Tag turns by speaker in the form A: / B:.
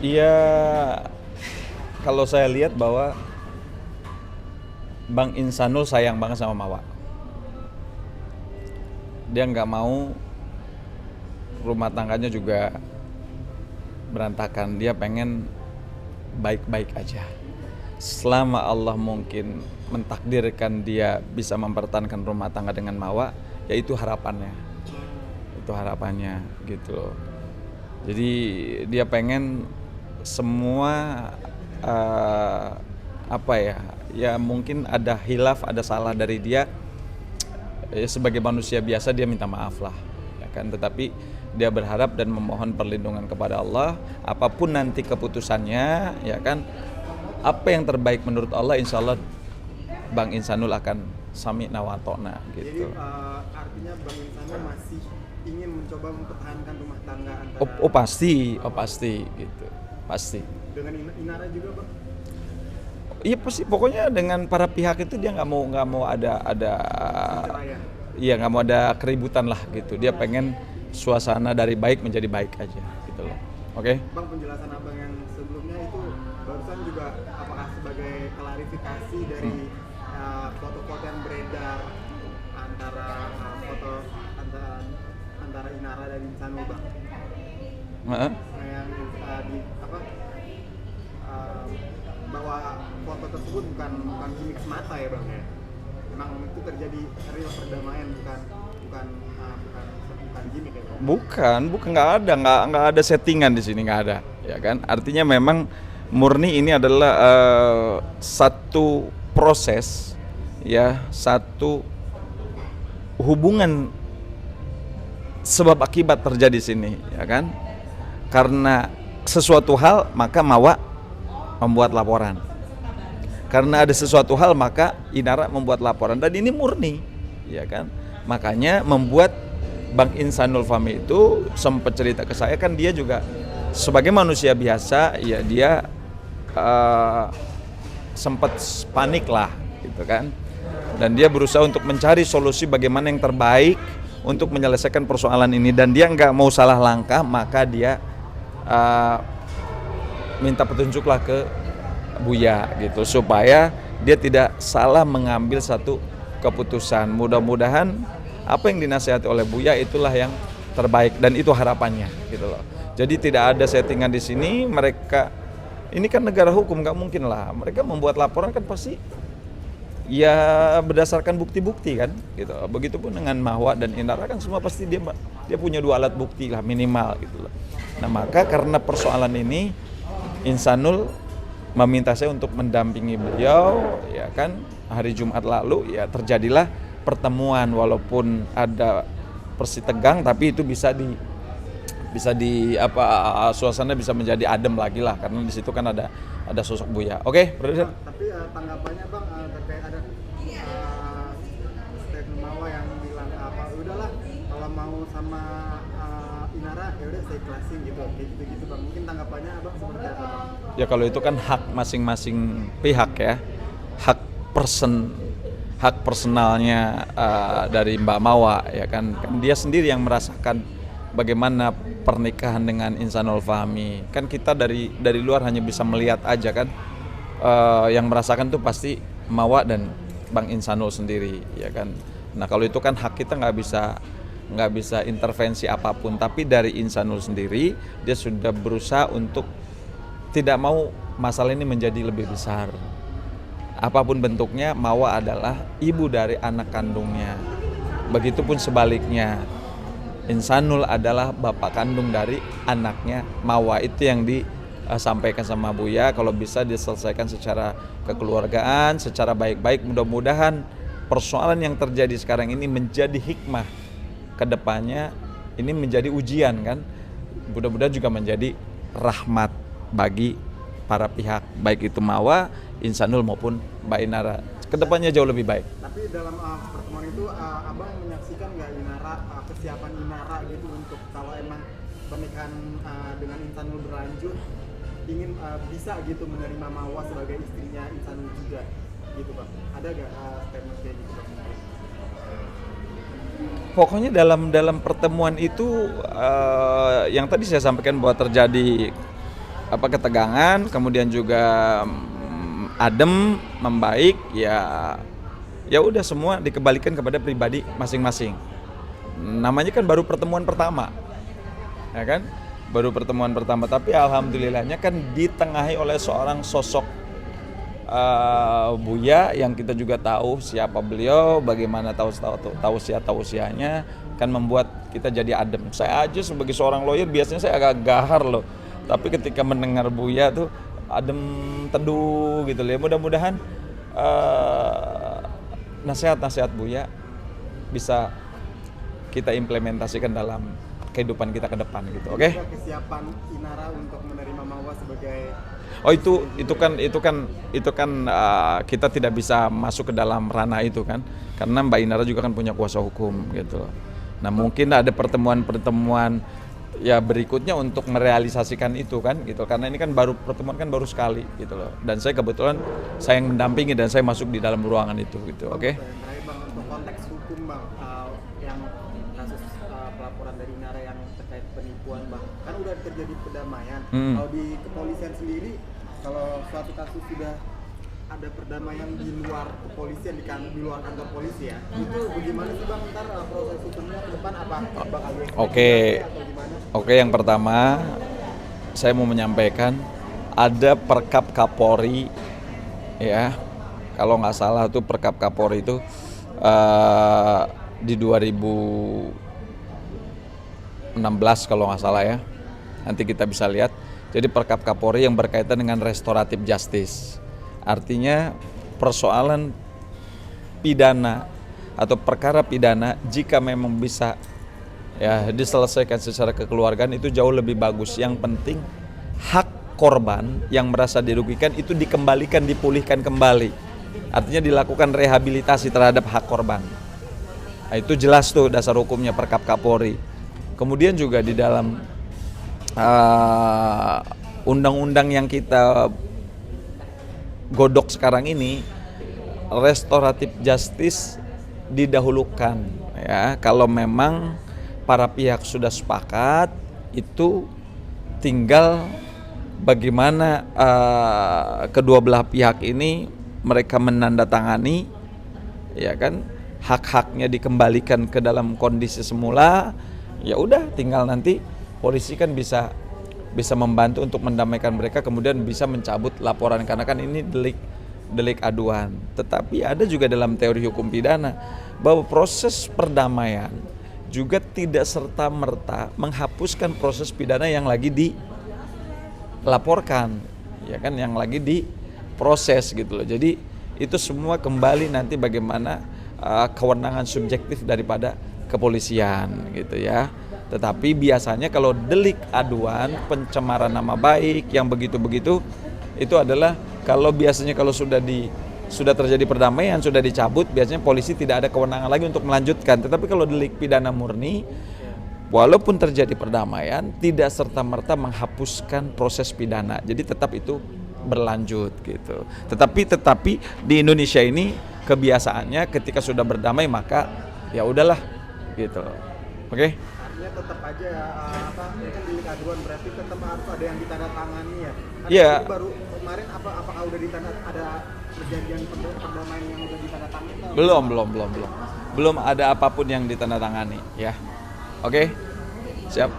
A: Iya, kalau saya lihat bahwa Bang Insanul sayang banget sama Mawa. Dia nggak mau rumah tangganya juga berantakan. Dia pengen baik-baik aja. Selama Allah mungkin mentakdirkan dia bisa mempertahankan rumah tangga dengan Mawa, ya itu harapannya. Itu harapannya gitu loh. Jadi dia pengen semua eh, apa ya? Ya mungkin ada hilaf, ada salah dari dia. Ya, sebagai manusia biasa dia minta maaf lah, ya kan. Tetapi dia berharap dan memohon perlindungan kepada Allah. Apapun nanti keputusannya, ya kan. Apa yang terbaik menurut Allah, insya Allah Bang Insanul akan sami'na wa ta'na
B: Jadi
A: gitu.
B: artinya Bang Insanul masih ingin mencoba mempertahankan rumah tangga
A: Oh,
B: antara
A: oh pasti gitu, pasti.
B: dengan Inara juga, Bang?
A: Iya pasti, pokoknya dengan para pihak itu dia nggak mau ada
B: Perceraian.
A: iya nggak mau ada keributan lah gitu. Dia pengen suasana dari baik menjadi baik aja gitu loh. Oke?
B: Bang, penjelasan Abang yang sebelumnya itu barusan juga apakah sebagai klarifikasi dari foto-foto yang beredar antara foto antara Inara dan Insanul, Bang?
A: Heeh.
B: Yang di apa bahwa foto tersebut bukan gimmick semata ya, Bang, ya. Memang itu terjadi real perdamaian, bukan gimmick ya, Bang.
A: Bukan nggak ada settingan di sini, nggak ada, ya kan? Artinya memang murni ini adalah satu proses, ya, satu hubungan sebab akibat terjadi di sini, ya kan? Karena sesuatu hal maka Mawa membuat laporan. Karena ada sesuatu hal maka Inara membuat laporan, dan ini murni, ya kan? Makanya membuat Bang Insanul Fahmi itu sempat cerita ke saya, kan dia juga sebagai manusia biasa, ya dia sempat panik lah gitu kan. Dan dia berusaha untuk mencari solusi bagaimana yang terbaik untuk menyelesaikan persoalan ini, dan dia nggak mau salah langkah, maka dia minta petunjuklah ke Buya gitu, supaya dia tidak salah mengambil satu keputusan. Mudah-mudahan apa yang dinasihati oleh Buya itulah yang terbaik, dan itu harapannya gitu loh. Jadi tidak ada settingan di sini. Mereka ini kan negara hukum, nggak mungkin lah mereka membuat laporan, kan pasti ya berdasarkan bukti-bukti kan gitu. Begitupun dengan Mahwa dan Inara, kan semua pasti dia punya dua alat bukti lah minimal gitu loh. Nah maka karena persoalan ini Insanul meminta saya untuk mendampingi beliau, ya kan. Hari Jumat lalu ya terjadilah pertemuan, walaupun ada persitegang tapi itu bisa di suasana bisa menjadi adem lagi lah, karena di situ kan ada sosok Buya. Oke, Brother.
B: Tapi tanggapannya, Bang, terkait ada statement Mawa yang bilang udahlah kalau mau sama Inara ya udah saya ikhlasin gitu, kayak gitu-gitu, Bang. Mungkin tanggapannya Abang seperti apa, Bang?
A: Ya kalau itu kan hak masing-masing pihak ya, hak personalnya dari Mbak Mawa, ya kan dia sendiri yang merasakan bagaimana pernikahan dengan Insanul Fahmi. Kan kita dari luar hanya bisa melihat aja kan, yang merasakan tuh pasti Mawa dan Bang Insanul sendiri, ya kan. Nah kalau itu kan hak kita, nggak bisa intervensi apapun. Tapi dari Insanul sendiri, dia sudah berusaha untuk tidak mau masalah ini menjadi lebih besar. Apapun bentuknya, Mawa adalah ibu dari anak kandungnya. Begitupun sebaliknya, Insanul adalah bapak kandung dari anaknya Mawa. Itu yang disampaikan sama Buya, kalau bisa diselesaikan secara kekeluargaan, secara baik-baik. Mudah-mudahan persoalan yang terjadi sekarang ini menjadi hikmah ke depannya, ini menjadi ujian kan. Mudah-mudahan juga menjadi rahmat bagi para pihak, baik itu Mawa, Insanul maupun Mbak Inara. Kedepannya jauh lebih baik.
B: Tapi dalam pertemuan itu Abang menyaksikan nggak Inara, kesiapan Inara gitu untuk kalau emang pernikahan dengan Insanul berlanjut, ingin bisa gitu menerima Mawa sebagai istrinya Insanul juga gitu, Bang? Ada nggak statement kayak gitu, Bang?
A: Pokoknya dalam pertemuan itu yang tadi saya sampaikan bahwa terjadi ketegangan, kemudian juga adem, membaik, ya udah semua dikembalikan kepada pribadi masing-masing. Namanya kan baru pertemuan pertama, ya kan? Baru pertemuan pertama, tapi alhamdulillahnya kan ditengahi oleh seorang sosok Buya yang kita juga tahu siapa beliau, bagaimana tausiahnya kan membuat kita jadi adem. Saya aja sebagai seorang lawyer biasanya saya agak gahar loh, tapi ketika mendengar Buya tuh adem teduh gitu loh. Mudah-mudahan nasihat-nasihat Buya bisa kita implementasikan dalam kehidupan kita ke depan gitu. Oke?
B: Kesiapan Inara untuk menerima Mawa sebagai
A: itu kan kita tidak bisa masuk ke dalam ranah itu kan, karena Mbak Inara juga kan punya kuasa hukum gitu. Nah mungkin ada pertemuan ya berikutnya untuk merealisasikan itu kan gitu, karena ini kan pertemuan kan baru sekali gitu loh, dan saya kebetulan yang mendampingi dan saya masuk di dalam ruangan itu gitu. Oke?
B: Terakhir Bang, untuk konteks hukum Bang, yang kasus pelaporan dari Inara yang terkait penipuan Bang, kan udah terjadi perdamaian. Kalau di kepolisian sendiri, kalau suatu kasus sudah ada perdamaian di luar kepolisian, di luar kantor polisi ya, itu bagaimana sih Bang ntar proses hukumnya ke depan, apa bakal
A: Oke, yang pertama saya mau menyampaikan ada Perkap Kapolri ya, kalau nggak salah tuh Perkap Kapolri itu di 2016 kalau nggak salah ya, nanti kita bisa lihat. Jadi Perkap Kapolri yang berkaitan dengan restoratif justice, artinya persoalan pidana atau perkara pidana jika memang bisa ya diselesaikan secara kekeluargaan itu jauh lebih bagus. Yang penting hak korban yang merasa dirugikan itu dikembalikan, dipulihkan kembali, artinya dilakukan rehabilitasi terhadap hak korban. Nah, itu jelas tuh dasar hukumnya Perkap Kapolri. Kemudian juga di dalam undang-undang yang kita godok sekarang ini, restoratif justice didahulukan ya. Kalau memang para pihak sudah sepakat, itu tinggal bagaimana kedua belah pihak ini mereka menandatangani ya kan, hak-haknya dikembalikan ke dalam kondisi semula. Ya udah, tinggal nanti polisi kan bisa membantu untuk mendamaikan mereka, kemudian bisa mencabut laporan karena kan ini delik aduan. Tetapi ada juga dalam teori hukum pidana bahwa proses perdamaian juga tidak serta-merta menghapuskan proses pidana yang lagi dilaporkan, ya kan, yang lagi diproses gitu loh. Jadi itu semua kembali nanti bagaimana kewenangan subjektif daripada kepolisian gitu ya. Tetapi biasanya kalau delik aduan, pencemaran nama baik yang begitu-begitu itu adalah kalau biasanya kalau sudah terjadi perdamaian, sudah dicabut, biasanya polisi tidak ada kewenangan lagi untuk melanjutkan. Tetapi kalau delik pidana murni, walaupun terjadi perdamaian, tidak serta-merta menghapuskan proses pidana. Jadi tetap itu berlanjut gitu. Tetapi di Indonesia ini kebiasaannya ketika sudah berdamai maka ya udahlah gitu. Oke?
B: Artinya tetap aja ini kan delik aduan, berarti tetap harus ada yang ditandatangani ya.
A: Iya.
B: Baru kemarin apakah udah ada perjanjian perdamaian yang udah ditandatangani?
A: Belum ada apapun yang ditandatangani ya. Oke? Siap.